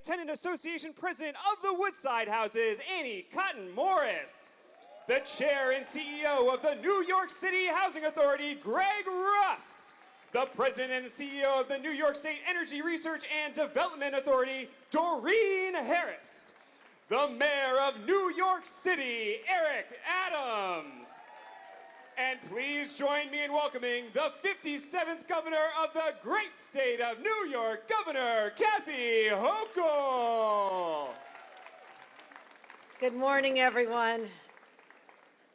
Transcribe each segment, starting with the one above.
Tenant Association President of the Woodside Houses, Annie Cotton Morris. The Chair and CEO of the New York City Housing Authority, Greg Russ. The President and CEO of the New York State Energy Research and Development Authority, Doreen Harris. The Mayor of New York City, Eric Adams. And please join me in welcoming the 57th Governor of the great state of New York, Governor Kathy Hochul. Good morning, everyone.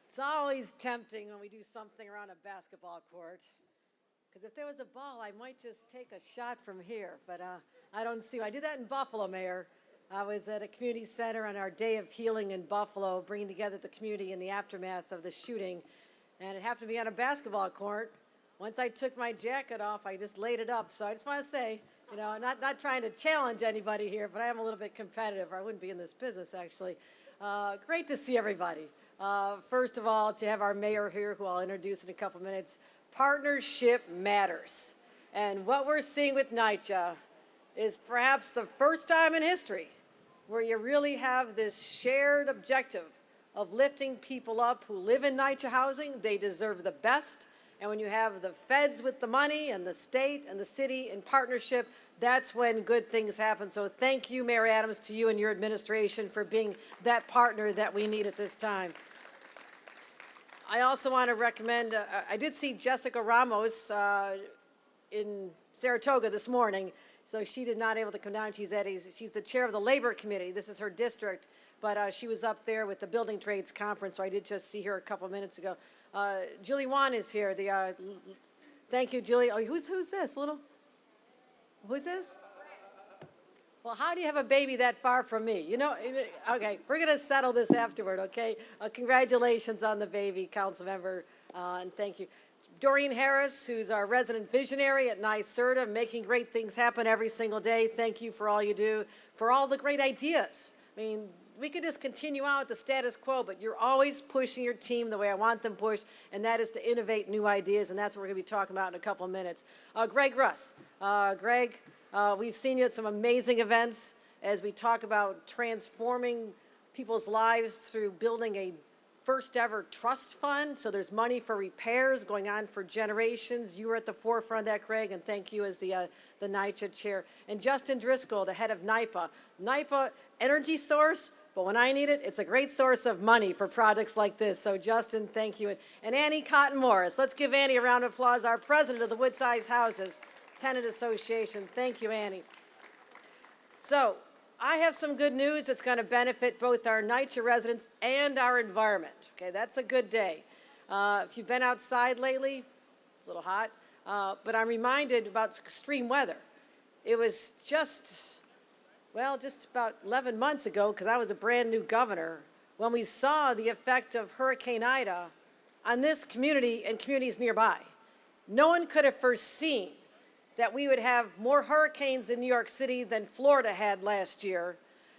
It's always tempting when we do something around a basketball court, because if there was a ball, I might just take a shot from here, but I don't see. I did that in Buffalo, Mayor. I was at a community center on our Day of Healing in Buffalo, bringing together the community in the aftermath of the shooting, and it happened to be on a basketball court. Once I took my jacket off, I just laid it up. So I just want to say, you know, not trying to challenge anybody here, but I am a little bit competitive, or I wouldn't be in this business, actually. Great to see everybody. First of all, to have our mayor here, who I'll introduce in a couple minutes. Partnership matters. And what we're seeing with NYCHA is perhaps the first time in history where you really have this shared objective of lifting people up who live in NYCHA housing. They deserve the best. And when you have the feds with the money and the state and the city in partnership, that's when good things happen. So thank you, Mayor Adams, to you and your administration for being that partner that we need at this time. I also want to recommend, I did see Jessica Ramos in Saratoga this morning, so she did not able to come down. She's the chair of the Labor Committee. This is her district, but she was up there with the Building Trades Conference, so I did just see her a couple minutes ago. Julie Wan is here. Thank you, Julie. Oh, who's this? Who's this? Well, how do you have a baby that far from me? You know, okay, we're going to settle this afterward, okay? Congratulations on the baby, council member, and thank you. Doreen Harris, who's our resident visionary at NYSERDA, making great things happen every single day. Thank you for all you do, for all the great ideas. I mean, we could just continue on with the status quo, but you're always pushing your team the way I want them pushed, and that is to innovate new ideas, and that's what we're going to be talking about in a couple of minutes. Greg Russ. Greg, we've seen you at some amazing events as we talk about transforming people's lives through building a first ever trust fund. So there's money for repairs going on for generations. You were at the forefront of that, Greg, and thank you as the NYCHA chair. And Justin Driscoll, the head of NYPA. NYPA, energy source, but when I need it, it's a great source of money for projects like this. So Justin, thank you. And Annie Cotton Morris. Let's give Annie a round of applause, our president of the Woodside Houses Tenant Association. Thank you, Annie. So I have some good news that's going to benefit both our NYCHA residents and our environment. Okay, that's a good day. If you've been outside lately, a little hot, but I'm reminded about extreme weather. It was just about 11 months ago, because I was a brand new governor, when we saw the effect of Hurricane Ida on this community and communities nearby. No one could have foreseen that we would have more hurricanes in New York City than Florida had last year,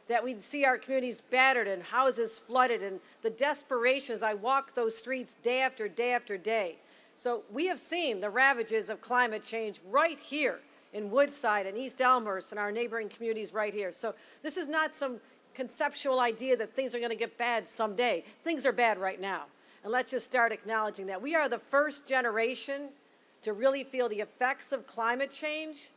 that we'd see our communities battered and houses flooded, and the desperation as I walk those streets day after day after day. So we have seen the ravages of climate change right here in Woodside and East Elmhurst and our neighboring communities right here. So this is not some conceptual idea that things are going to get bad someday. Things are bad right now. And let's just start acknowledging that. We are the first generation to really feel the effects of climate change,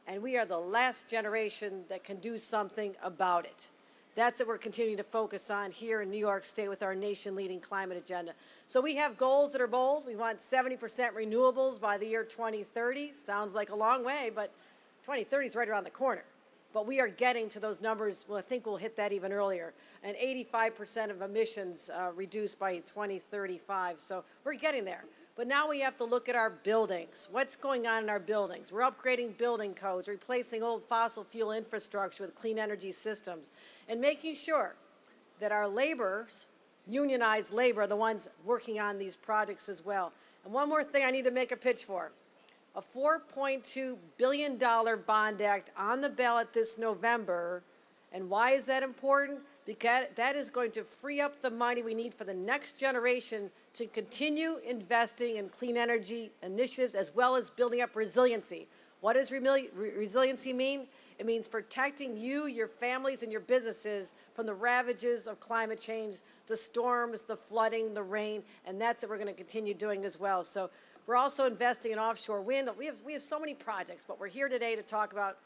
and we are the last generation that can do something about it. That's what we're continuing to focus on here in New York State with our nation-leading climate agenda. So we have goals that are bold. We want 70% renewables by the year 2030. Sounds like a long way, but 2030 is right around the corner. But we are getting to those numbers. Well, I think we'll hit that even earlier. And 85% of emissions reduced by 2035. So we're getting there. But now we have to look at our buildings. What's going on in our buildings? We're upgrading building codes, replacing old fossil fuel infrastructure with clean energy systems, and making sure that our laborers, unionized labor, are the ones working on these projects as well. And one more thing I need to make a pitch for. A $4.2 billion bond act on the ballot this November. And why is that important? Because that is going to free up the money we need for the next generation to continue investing in clean energy initiatives as well as building up resiliency. What does resiliency mean? It means protecting you, your families, and your businesses from the ravages of climate change, the storms, the flooding, the rain, and that's what we're going to continue doing as well. So we're also investing in offshore wind. We have so many projects, but we're here today to talk about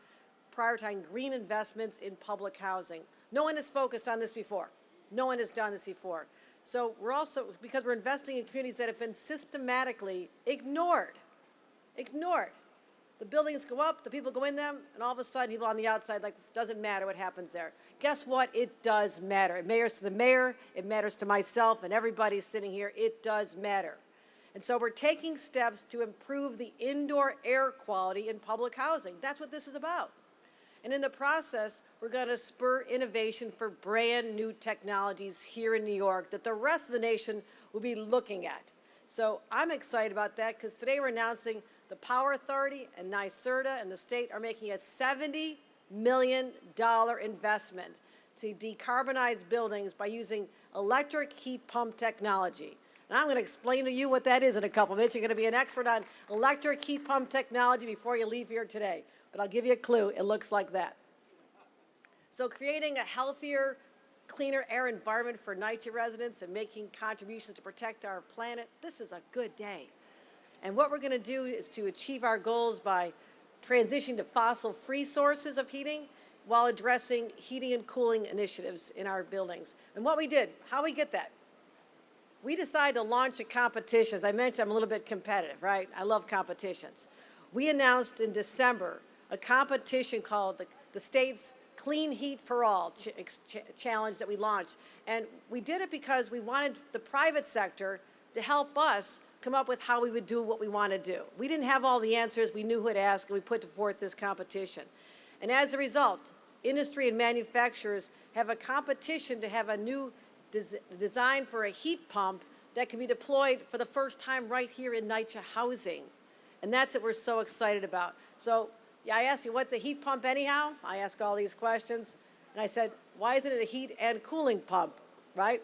prioritizing green investments in public housing. No one has focused on this before. No one has done this before. So we're also, because we're investing in communities that have been systematically ignored. The buildings go up, the people go in them, and all of a sudden people on the outside, like, doesn't matter what happens there. Guess what? It does matter. It matters to the mayor, it matters to myself, and everybody sitting here. It does matter. And so we're taking steps to improve the indoor air quality in public housing. That's what this is about. And in the process, we're going to spur innovation for brand new technologies here in New York that the rest of the nation will be looking at. So I'm excited about that because today we're announcing the Power Authority and NYSERDA and the state are making a $70 million investment to decarbonize buildings by using electric heat pump technology. And I'm going to explain to you what that is in a couple minutes. You're going to be an expert on electric heat pump technology before you leave here today. But I'll give you a clue. It looks like that. So creating a healthier, cleaner air environment for NYCHA residents and making contributions to protect our planet, this is a good day. And what we're going to do is to achieve our goals by transitioning to fossil-free sources of heating while addressing heating and cooling initiatives in our buildings. And what we did, how we get that? We decided to launch a competition. As I mentioned, I'm a little bit competitive, right? I love competitions. We announced in December a competition called the state's Clean Heat for All challenge that we launched. And we did it because we wanted the private sector to help us come up with how we would do what we want to do. We didn't have all the answers. We knew who to ask, and we put forth this competition. And as a result, industry and manufacturers have a competition to have a new design for a heat pump that can be deployed for the first time right here in NYCHA housing. And that's what we're so excited about. So yeah, I asked you, what's a heat pump anyhow? I ask all these questions. And I said, why isn't it a heat and cooling pump, right?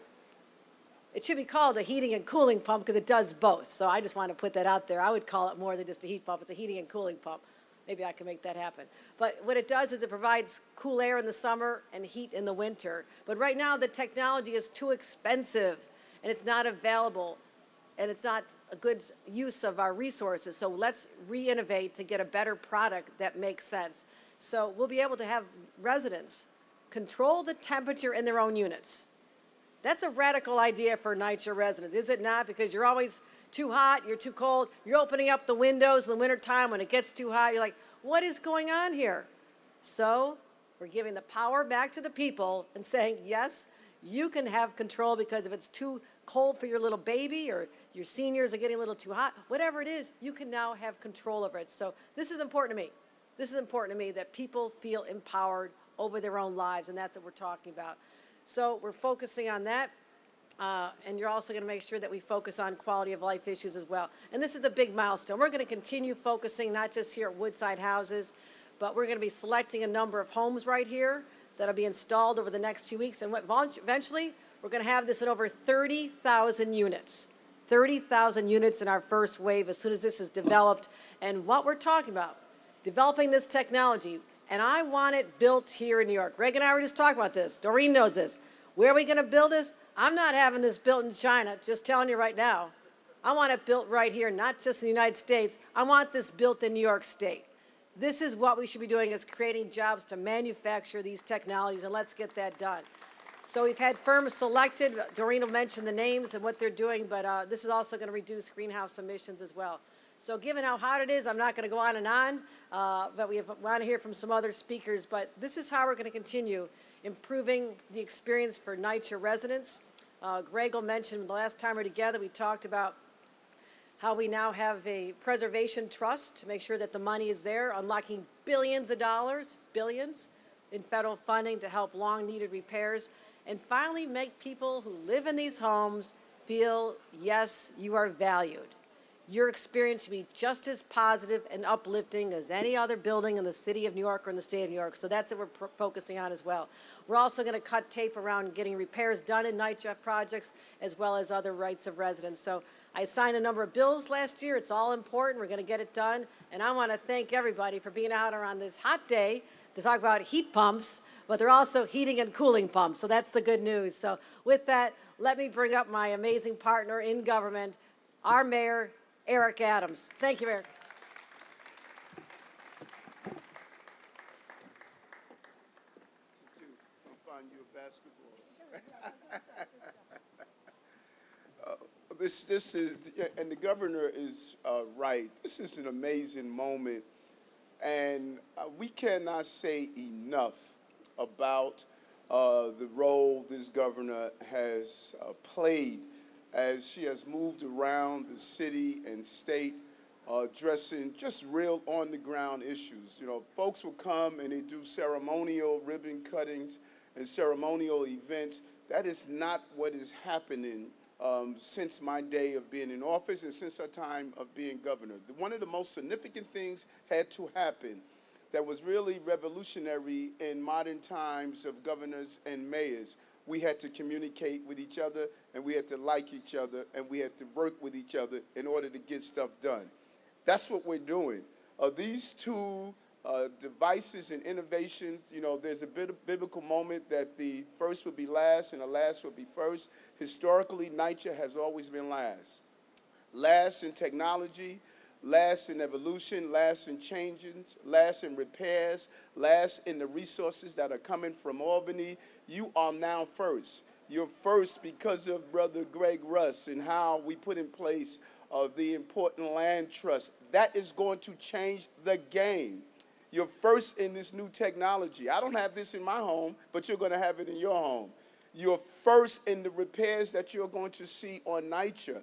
It should be called a heating and cooling pump because it does both. So I just want to put that out there. I would call it more than just a heat pump. It's a heating and cooling pump. Maybe I can make that happen. But what it does is it provides cool air in the summer and heat in the winter. But right now the technology is too expensive and it's not available and it's not a good use of our resources. So let's re-innovate to get a better product that makes sense. So we'll be able to have residents control the temperature in their own units. That's a radical idea for NYCHA residents, is it not? Because you're always too hot, you're too cold, you're opening up the windows in the wintertime when it gets too hot, you're like, what is going on here? So we're giving the power back to the people and saying, yes, you can have control because if it's too cold for your little baby or your seniors are getting a little too hot, whatever it is, you can now have control over it. So this is important to me. This is important to me that people feel empowered over their own lives, and that's what we're talking about. So we're focusing on that, and you're also going to make sure that we focus on quality of life issues as well. And this is a big milestone. We're going to continue focusing not just here at Woodside Houses, but we're going to be selecting a number of homes right here that will be installed over the next few weeks. And eventually, we're going to have this in over 30,000 units. 30,000 units in our first wave as soon as this is developed. And what we're talking about, developing this technology, and I want it built here in New York. Greg and I were just talking about this. Doreen knows this. Where are we going to build this? I'm not having this built in China, just telling you right now. I want it built right here, not just in the United States. I want this built in New York State. This is what we should be doing, is creating jobs to manufacture these technologies, and let's get that done. So we've had firms selected. Doreen will mention the names and what they're doing, but this is also going to reduce greenhouse emissions as well. So given how hot it is, I'm not going to go on and on, but we want to hear from some other speakers. But this is how we're going to continue improving the experience for NYCHA residents. Greg will mention the last time we were together, we talked about how we now have a preservation trust to make sure that the money is there, unlocking billions of dollars, billions, in federal funding to help long-needed repairs, and finally make people who live in these homes feel, yes, you are valued. Your experience should be just as positive and uplifting as any other building in the city of New York or in the state of New York. So that's what we're focusing on as well. We're also going to cut tape around getting repairs done in NYCHA projects as well as other rights of residents. So I signed a number of bills last year. It's all important. We're going to get it done. And I want to thank everybody for being out on this hot day to talk about heat pumps, but they're also heating and cooling pumps. So that's the good news. So with that, let me bring up my amazing partner in government, our mayor, Eric Adams. Thank you, Eric. I'll find you a basketball. This is, and the governor is right. This is an amazing moment, and we cannot say enough about the role this governor has played as she has moved around the city and state, addressing just real on-the-ground issues. You know, folks will come and they do ceremonial ribbon cuttings and ceremonial events. That is not what is happening since my day of being in office and since our time of being governor. One of the most significant things had to happen that was really revolutionary in modern times of governors and mayors. We had to communicate with each other, and we had to like each other, and we had to work with each other in order to get stuff done. That's what we're doing. These two devices and innovations, you know, there's a biblical moment that the first would be last and the last would be first. Historically, NYCHA has always been last. Last in technology, last in evolution, last in changes, last in repairs, last in the resources that are coming from Albany. You are now first. You're first because of Brother Greg Russ and how we put in place the important land trust. That is going to change the game. You're first in this new technology. I don't have this in my home, but you're going to have it in your home. You're first in the repairs that you're going to see on NYCHA.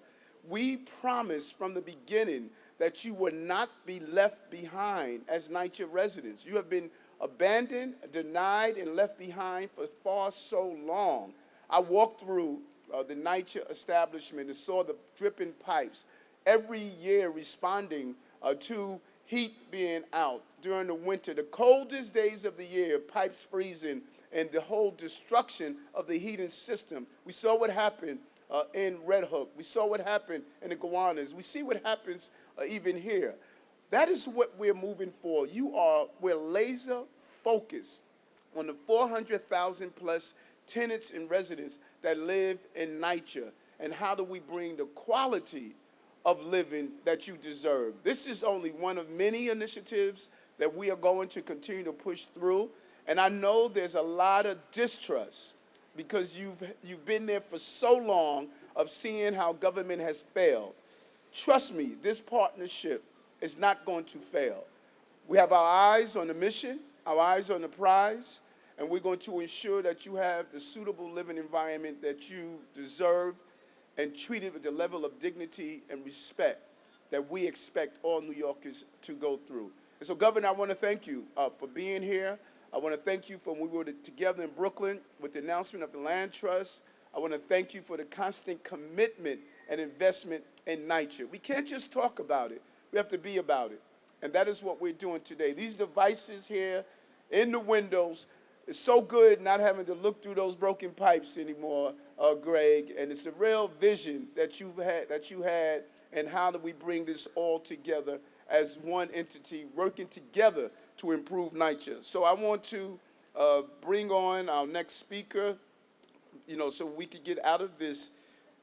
We promised from the beginning that you would not be left behind as NYCHA residents. You have been abandoned, denied, and left behind for far so long. I walked through the NYCHA establishment and saw the dripping pipes every year responding to heat being out during the winter, the coldest days of the year, pipes freezing, and the whole destruction of the heating system. We saw what happened in Red Hook. We saw what happened in the Gowanus. We see what happens even here. That is what we're moving for. We're laser focused on the 400,000 plus tenants and residents that live in NYCHA, and how do we bring the quality of living that you deserve. This is only one of many initiatives that we are going to continue to push through, and I know there's a lot of distrust because you've been there for so long of seeing how government has failed. Trust me, this partnership is not going to fail. We have our eyes on the mission, our eyes on the prize, and we're going to ensure that you have the suitable living environment that you deserve and treated with the level of dignity and respect that we expect all New Yorkers to go through. And so, Governor, I want to thank you for being here. I want to thank you for when we were together in Brooklyn with the announcement of the land trust. I want to thank you for the constant commitment and investment in NYCHA. We can't just talk about it. We have to be about it. And that is what we're doing today. These devices here in the windows, it's so good not having to look through those broken pipes anymore, Greg. And it's a real vision that you had, and how do we bring this all together as one entity working together to improve NYCHA. So I want to bring on our next speaker, so we could get out of this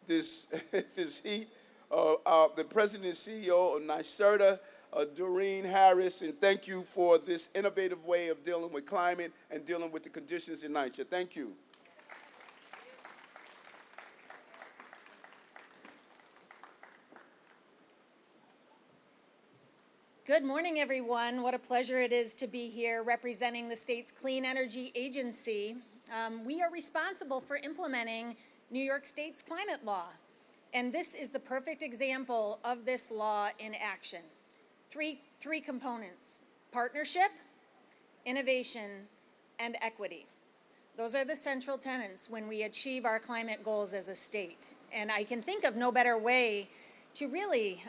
heat. The President and CEO of NYSERDA, Doreen Harris, and thank you for this innovative way of dealing with climate and dealing with the conditions in NYCHA. Thank you. Good morning, everyone. What a pleasure it is to be here representing the state's Clean Energy Agency. We are responsible for implementing New York State's climate law, and this is the perfect example of this law in action. Three components: partnership, innovation, and equity. Those are the central tenets when we achieve our climate goals as a state. And I can think of no better way to really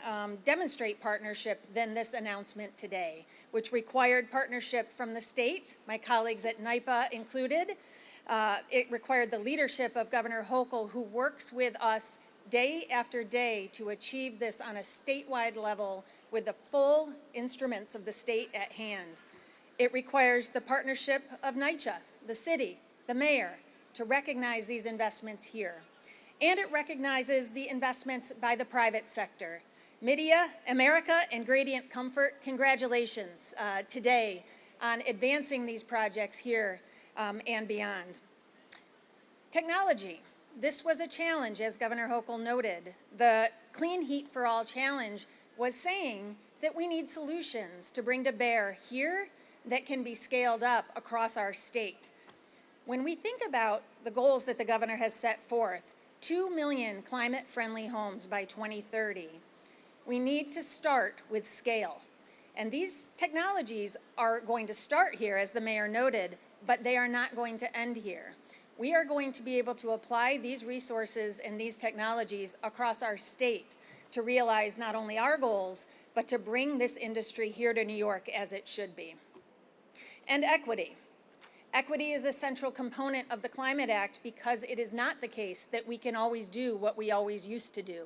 demonstrate partnership than this announcement today, which required partnership from the state, my colleagues at NYPA included. It required the leadership of Governor Hochul, who works with us day after day to achieve this on a statewide level with the full instruments of the state at hand. It requires the partnership of NYCHA, the city, the mayor, to recognize these investments here. And it recognizes the investments by the private sector. Midea, America, and Gradient Comfort, congratulations today on advancing these projects here and beyond. Technology. This was a challenge, as Governor Hochul noted. The Clean Heat for All Challenge was saying that we need solutions to bring to bear here that can be scaled up across our state. When we think about the goals that the governor has set forth, 2 million climate-friendly homes by 2030, we need to start with scale. And these technologies are going to start here, as the mayor noted, but they are not going to end here. We are going to be able to apply these resources and these technologies across our state to realize not only our goals, but to bring this industry here to New York as it should be. And equity. Equity is a central component of the Climate Act because it is not the case that we can always do what we always used to do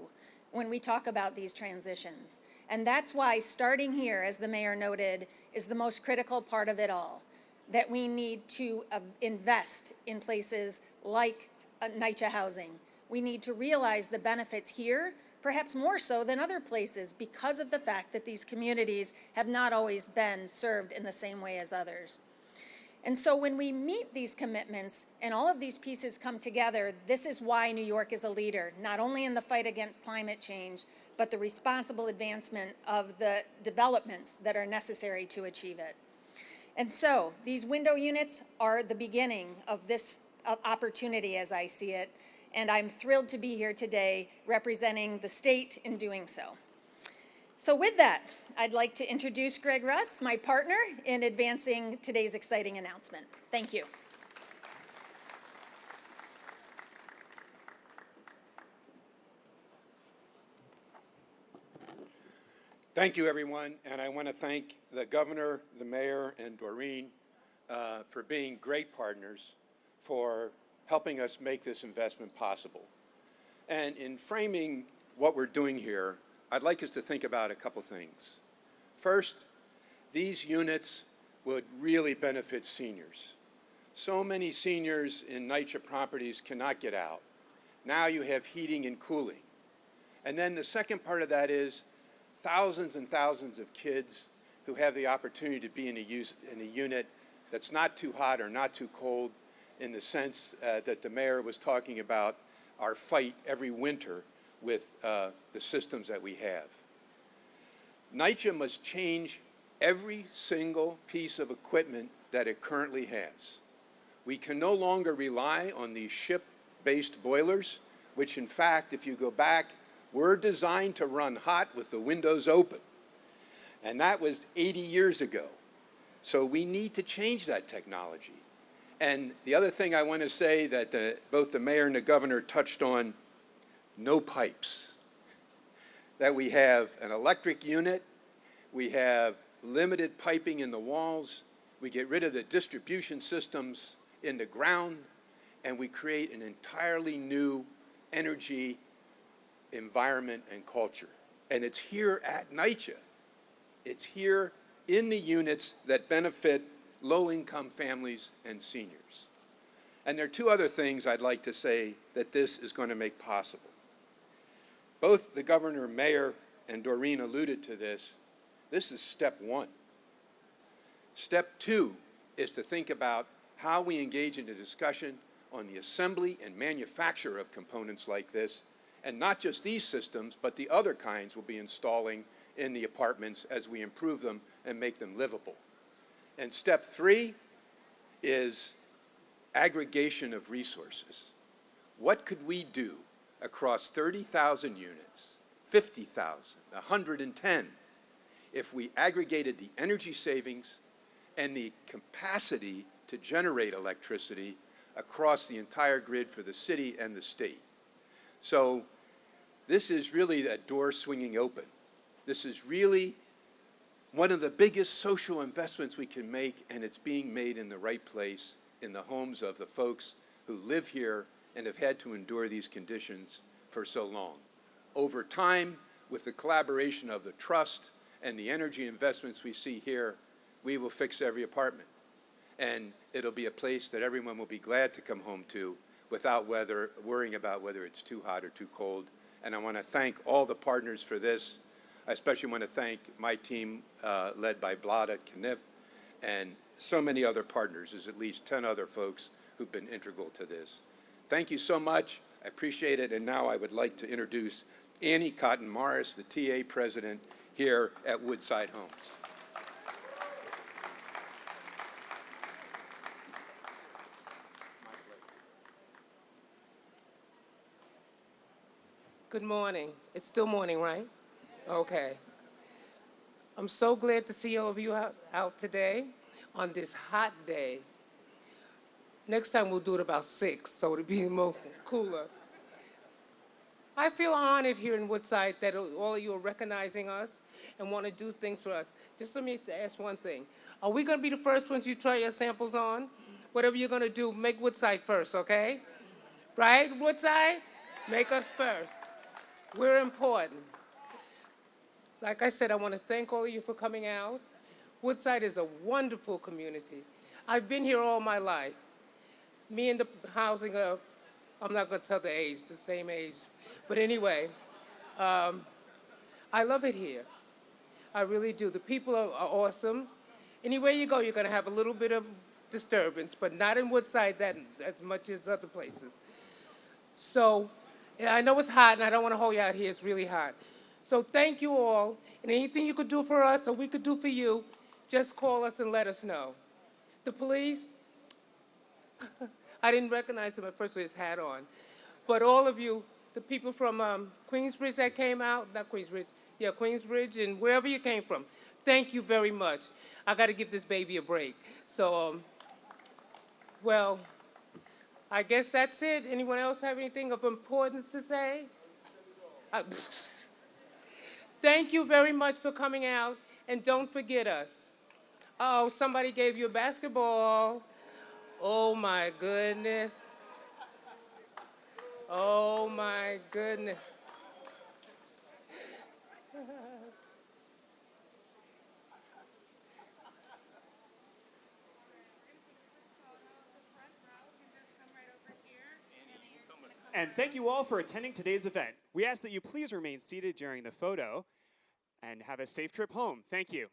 when we talk about these transitions. And that's why starting here, as the mayor noted, is the most critical part of it all, that we need to invest in places like NYCHA housing. We need to realize the benefits here, perhaps more so than other places, because of the fact that these communities have not always been served in the same way as others. And so when we meet these commitments and all of these pieces come together, this is why New York is a leader, not only in the fight against climate change, but the responsible advancement of the developments that are necessary to achieve it. And so these window units are the beginning of this opportunity as I see it, and I'm thrilled to be here today representing the state in doing so. So with that, I'd like to introduce Greg Russ, my partner in advancing today's exciting announcement. Thank you. Thank you, everyone, and I want to thank the governor, the mayor, and Doreen for being great partners, for helping us make this investment possible. And in framing what we're doing here, I'd like us to think about a couple things. First, these units would really benefit seniors. So many seniors in NYCHA properties cannot get out. Now you have heating and cooling. And then the second part of that is thousands and thousands of kids who have the opportunity to be in a unit that's not too hot or not too cold, in the sense that the mayor was talking about our fight every winter with the systems that we have. NYCHA must change every single piece of equipment that it currently has. We can no longer rely on these ship-based boilers, which in fact, if you go back, were designed to run hot with the windows open. And that was 80 years ago. So we need to change that technology. And the other thing I want to say that both the mayor and the governor touched on, no pipes. That we have an electric unit, we have limited piping in the walls, we get rid of the distribution systems in the ground, and we create an entirely new energy environment and culture. And it's here at NYCHA. It's here in the units that benefit low-income families and seniors. And there are two other things I'd like to say that this is going to make possible. Both the governor, mayor, and Doreen alluded to this. This is step one. Step two is to think about how we engage in a discussion on the assembly and manufacture of components like this, and not just these systems, but the other kinds we'll be installing in the apartments as we improve them and make them livable. And step three is aggregation of resources. What could we do across 30,000 units, 50,000, 110, if we aggregated the energy savings and the capacity to generate electricity across the entire grid for the city and the state? So this is really a door swinging open. This is really one of the biggest social investments we can make, and it's being made in the right place, in the homes of the folks who live here and have had to endure these conditions for so long. Over time, with the collaboration of the trust and the energy investments we see here, we will fix every apartment. And it'll be a place that everyone will be glad to come home to without worrying about whether it's too hot or too cold. And I want to thank all the partners for this. I especially want to thank my team led by Blada Kniff and so many other partners. There's at least 10 other folks who've been integral to this. Thank you so much. I appreciate it. And now I would like to introduce Annie Cotton Morris, the TA president here at Woodside Homes. Good morning. It's still morning, right? Okay. I'm so glad to see all of you out today on this hot day. Next time we'll do it about 6, so it'll be more cooler. I feel honored here in Woodside that all of you are recognizing us and want to do things for us. Just let me ask one thing. Are we going to be the first ones you try your samples on? Whatever you're going to do, make Woodside first, okay? Right, Woodside? Make us first. We're important. Like I said, I want to thank all of you for coming out. Woodside is a wonderful community. I've been here all my life. Me and the housing, I'm not going to tell the age, the same age. But anyway, I love it here. I really do. The people are awesome. Anywhere you go, you're going to have a little bit of disturbance, but not in Woodside that as much as other places. So I know it's hot, and I don't want to hold you out here. It's really hot. So thank you all. And anything you could do for us or we could do for you, just call us and let us know. The police, I didn't recognize him at first with his hat on. But all of you, the people from Queensbridge that came out, not Queensbridge, yeah, Queensbridge and wherever you came from, thank you very much. I got to give this baby a break. So, well, I guess that's it. Anyone else have anything of importance to say? Thank you very much for coming out, and don't forget us. Oh, somebody gave you a basketball. Oh, my goodness. Oh, my goodness. And thank you all for attending today's event. We ask that you please remain seated during the photo and have a safe trip home. Thank you.